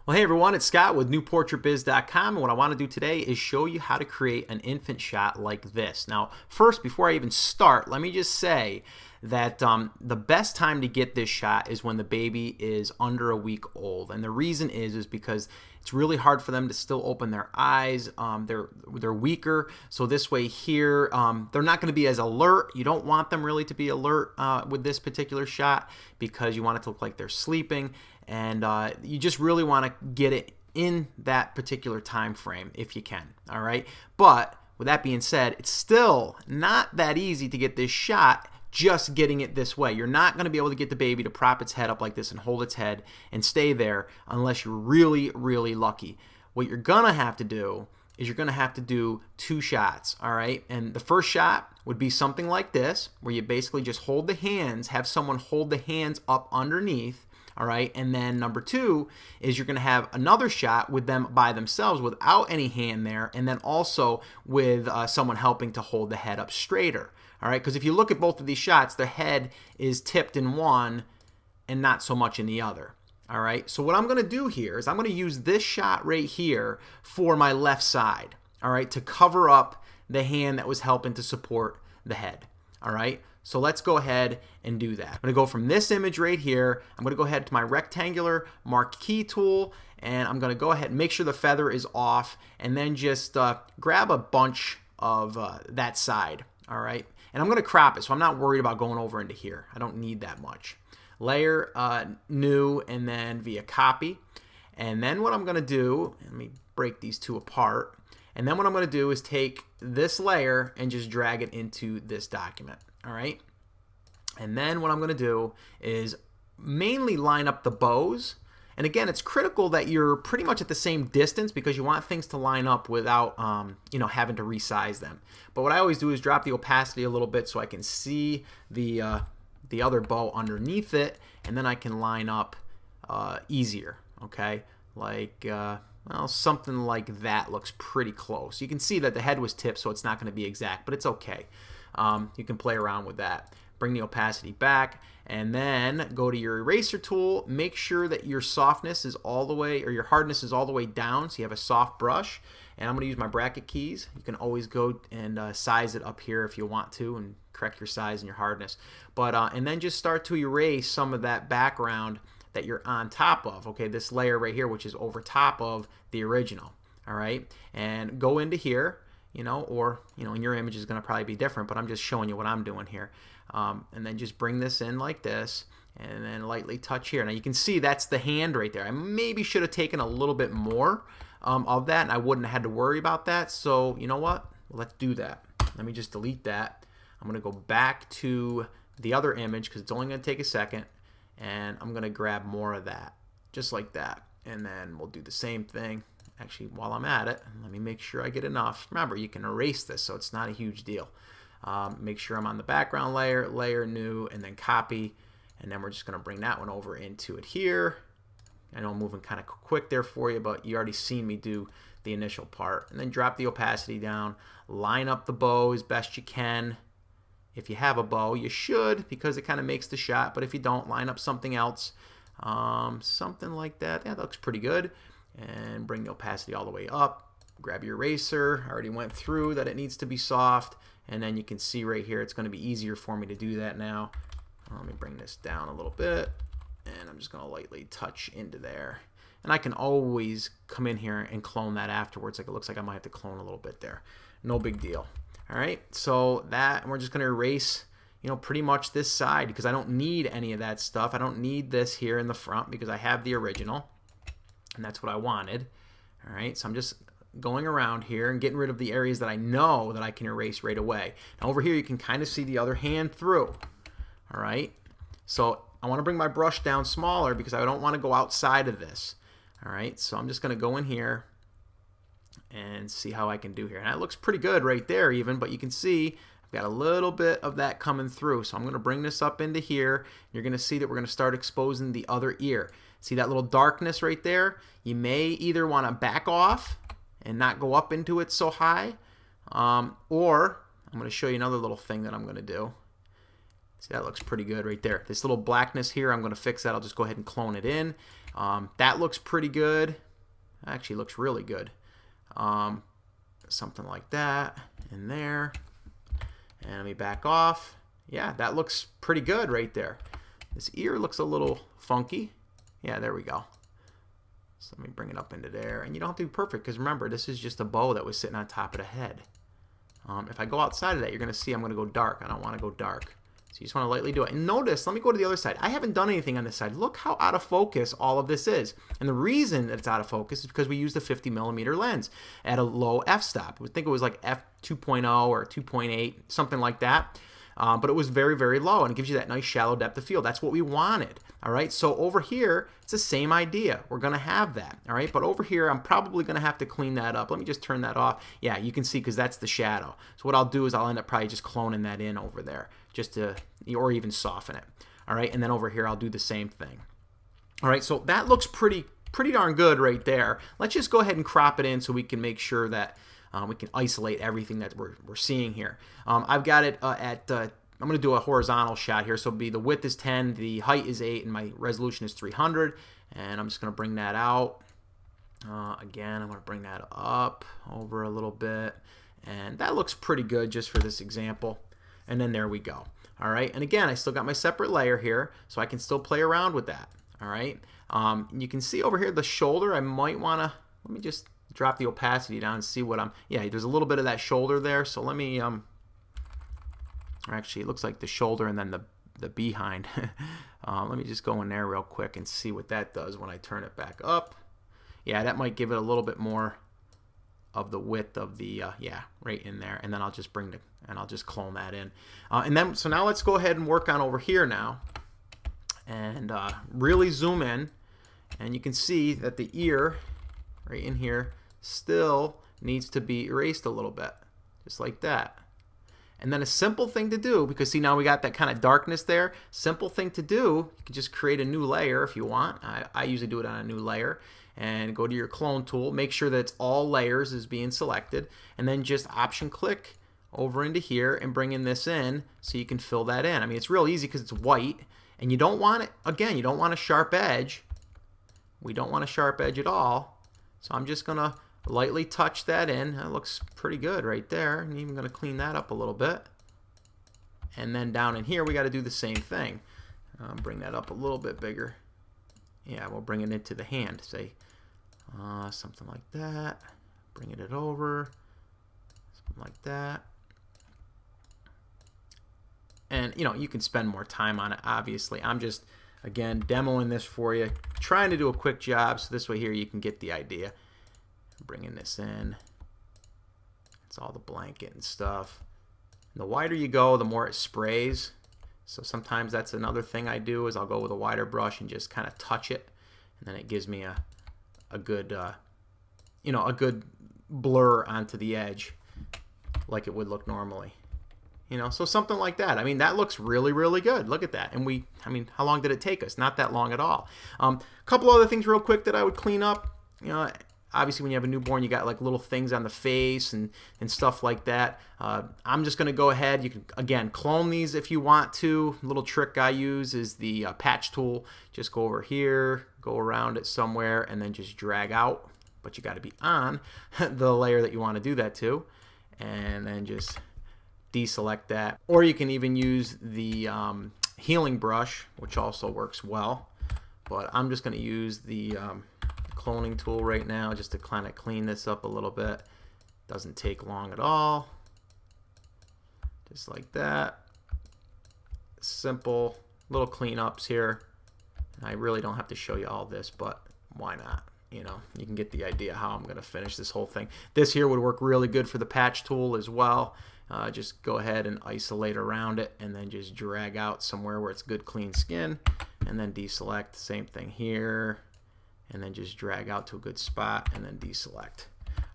Well, hey everyone, it's Scott with NewPortraitBiz.com, and what I want to do today is show you how to create an infant shot like this. Now, first, before I even start, let me just say that the best time to get this shot is when the baby is under a week old, and the reason is because it's really hard for them to still open their eyes. They're weaker, so this way here they're not going to be as alert. You don't want them really to be alert with this particular shot because you want it to look like they're sleeping, and you just really want to get it in that particular time frame if you can. All right, but with that being said, it's still not that easy to get this shot just getting it this way. You're not going to be able to get the baby to prop its head up like this and hold its head and stay there unless you're really, really lucky. What you're going to have to do is you're going to have to do two shots, all right? And the first shot would be something like this, where you basically just hold the hands, have someone hold the hands up underneath, all right? And then number two is you're going to have another shot with them by themselves without any hand there, and then also with someone helping to hold the head up straighter. All right, because if you look at both of these shots, the head is tipped in one and not so much in the other. All right, so what I'm going to do here is I'm going to use this shot right here for my left side, all right, to cover up the hand that was helping to support the head. All right, so let's go ahead and do that. I'm going to go from this image right here. I'm going to go ahead to my rectangular marquee tool, and I'm going to go ahead and make sure the feather is off, and then just grab a bunch of that side. All right. And I'm going to crop it, so I'm not worried about going over into here. I don't need that much. Layer, new, and then via copy. And then what I'm going to do, let me break these two apart. And then what I'm going to do is take this layer and just drag it into this document. All right. And then what I'm going to do is mainly line up the bows. And again, it's critical that you're pretty much at the same distance because you want things to line up without having to resize them. But what I always do is drop the opacity a little bit so I can see the other bow underneath it, and then I can line up easier. Okay, like well, something like that looks pretty close. You can see that the head was tipped, so it's not going to be exact, but it's okay. You can play around with that. Bring the opacity back, and then go to your eraser tool. Make sure that your softness is all the way, or your hardness is all the way down, so you have a soft brush. And I'm going to use my bracket keys. You can always go and size it up here if you want to, and correct your size and your hardness. But and then just start to erase some of that background that you're on top of. Okay, this layer right here, which is over top of the original. All right, and go into here. Or in your image is going to probably be different, but I'm just showing you what I'm doing here. And then just bring this in like this, and then lightly touch here. Now you can see that's the hand right there. I maybe should have taken a little bit more of that, and I wouldn't have had to worry about that. So you know what? Let's do that. Let me just delete that. I'm going to go back to the other image because it's only going to take a second, and I'm going to grab more of that, just like that. And then we'll do the same thing. Actually, while I'm at it, let me make sure I get enough. Remember, you can erase this, so it's not a huge deal. Make sure I'm on the background layer, layer new, and then copy. And then we're just going to bring that one over into it here. I know I'm moving kind of quick there for you, but you already seen me do the initial part. And then drop the opacity down. Line up the bow as best you can. If you have a bow, you should, because it kind of makes the shot. But if you don't, line up something else. Something like that. Yeah, that looks pretty good. And bring the opacity all the way up. Grab your eraser. I already went through that it needs to be soft. And then you can see right here, it's going to be easier for me to do that now. Let me bring this down a little bit. And I'm just going to lightly touch into there. And I can always come in here and clone that afterwards. Like it looks like I might have to clone a little bit there. No big deal. All right, so that, and we're just going to erase, pretty much this side because I don't need any of that stuff. I don't need this here in the front because I have the original. And that's what I wanted. All right, so I'm just going around here and getting rid of the areas that I know that I can erase right away. Now over here you can kind of see the other hand through. All right, so I want to bring my brush down smaller because I don't want to go outside of this. All right, so I'm just going to go in here and see how I can do here. And that looks pretty good right there even, but you can see I've got a little bit of that coming through. So I'm going to bring this up into here. You're going to see that we're going to start exposing the other ear. See that little darkness right there? You may either want to back off and not go up into it so high, or I'm going to show you another little thing that I'm going to do. See, that looks pretty good right there. This little blackness here, I'm going to fix that. I'll just go ahead and clone it in. That looks pretty good. Actually looks really good. Something like that in there. And let me back off. Yeah, that looks pretty good right there. This ear looks a little funky. Yeah, there we go. So let me bring it up into there. And you don't have to be perfect because remember, this is just a bow that was sitting on top of the head. If I go outside of that, you're going to see I'm going to go dark. I don't want to go dark. So you just want to lightly do it. And notice, let me go to the other side. I haven't done anything on this side. Look how out of focus all of this is. And the reason that it's out of focus is because we used a 50mm lens at a low f-stop. We think it was like f2.0 or 2.8, something like that. But it was very, very low, and it gives you that nice shallow depth of field. That's what we wanted, all right? So over here, it's the same idea. We're going to have that, all right? But over here, I'm probably going to have to clean that up. Let me just turn that off. Yeah, you can see because that's the shadow. So what I'll do is I'll end up probably just cloning that in over there just to, or even soften it, all right? And then over here, I'll do the same thing. All right, so that looks pretty darn good right there. Let's just go ahead and crop it in so we can make sure that we can isolate everything that we're seeing here. I've got it at, I'm going to do a horizontal shot here. So it'll be the width is 10, the height is 8, and my resolution is 300. And I'm just going to bring that out. Again, I'm going to bring that up over a little bit. And that looks pretty good just for this example. And then there we go. All right. And again, I still got my separate layer here, so I can still play around with that. All right. You can see over here the shoulder. I might want to, let me just drop the opacity down and see what I'm, yeah, there's a little bit of that shoulder there. So let me, actually it looks like the shoulder and then the behind. Let me just go in there real quick and see what that does when I turn it back up. Yeah, that might give it a little bit more of the width of the, yeah, right in there. And then I'll just bring the, and I'll just clone that in. And then, so now let's go ahead and work on over here now. And really zoom in. And you can see that the ear right in here still needs to be erased a little bit, just like that. And then a simple thing to do, because see now we got that kind of darkness there, simple thing to do, you can just create a new layer if you want. I usually do it on a new layer, and go to your clone tool, make sure that it's all layers is being selected, and then just option click over into here and bring in this in so you can fill that in. I mean, it's real easy because it's white, and you don't want it, again, you don't want a sharp edge. We don't want a sharp edge at all. So I'm just going to lightly touch that in. That looks pretty good right there. I'm even going to clean that up a little bit. And then down in here, we got to do the same thing. Bring that up a little bit bigger. Yeah, we'll bring it into the hand. Say something like that. Bringing it over. Something like that. And, you know, you can spend more time on it, obviously. I'm just, again, demoing this for you. Trying to do a quick job, so this way here you can get the idea. Bringing this in. It's all the blanket and stuff. And the wider you go, the more it sprays. So sometimes that's another thing I do is I'll go with a wider brush and just kind of touch it, and then it gives me a good you know, a good blur onto the edge like it would look normally. You know, so something like that. I mean, that looks really, really good. Look at that. And we, I mean, how long did it take us? Not that long at all. A couple other things real quick that I would clean up. You know, obviously when you have a newborn, you got like little things on the face and stuff like that. I'm just going to go ahead. You can, again, clone these if you want to. A little trick I use is the patch tool. Just go over here, go around it somewhere, and then just drag out. But you got to be on the layer that you want to do that to. And then just deselect that, or you can even use the healing brush, which also works well, but I'm just going to use the cloning tool right now just to kind of clean this up a little bit. Doesn't take long at all, just like that. Simple little cleanups here. I really don't have to show you all this, but why not? You know, you can get the idea how I'm going to finish this whole thing. This here would work really good for the patch tool as well. Just go ahead and isolate around it and then just drag out somewhere where it's good clean skin, and then deselect. Same thing here, and then just drag out to a good spot and then deselect.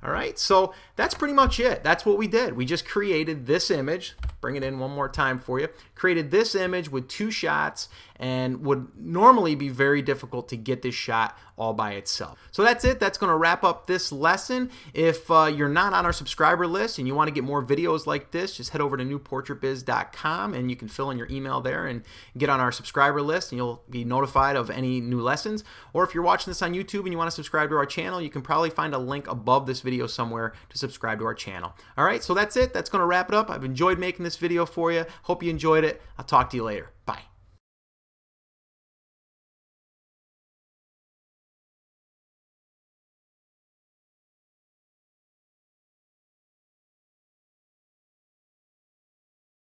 All right, so that's pretty much it. That's what we did. We just created this image. Bring it in one more time for you. Created this image with two shots, and would normally be very difficult to get this shot all by itself. So that's it. That's going to wrap up this lesson. If you're not on our subscriber list and you want to get more videos like this, just head over to newportraitbiz.com and you can fill in your email there and get on our subscriber list, and you'll be notified of any new lessons. Or if you're watching this on YouTube and you want to subscribe to our channel, you can probably find a link above this video somewhere to subscribe to our channel. All right, so that's it. That's going to wrap it up. I've enjoyed making this video for you. Hope you enjoyed it. I'll talk to you later. Bye.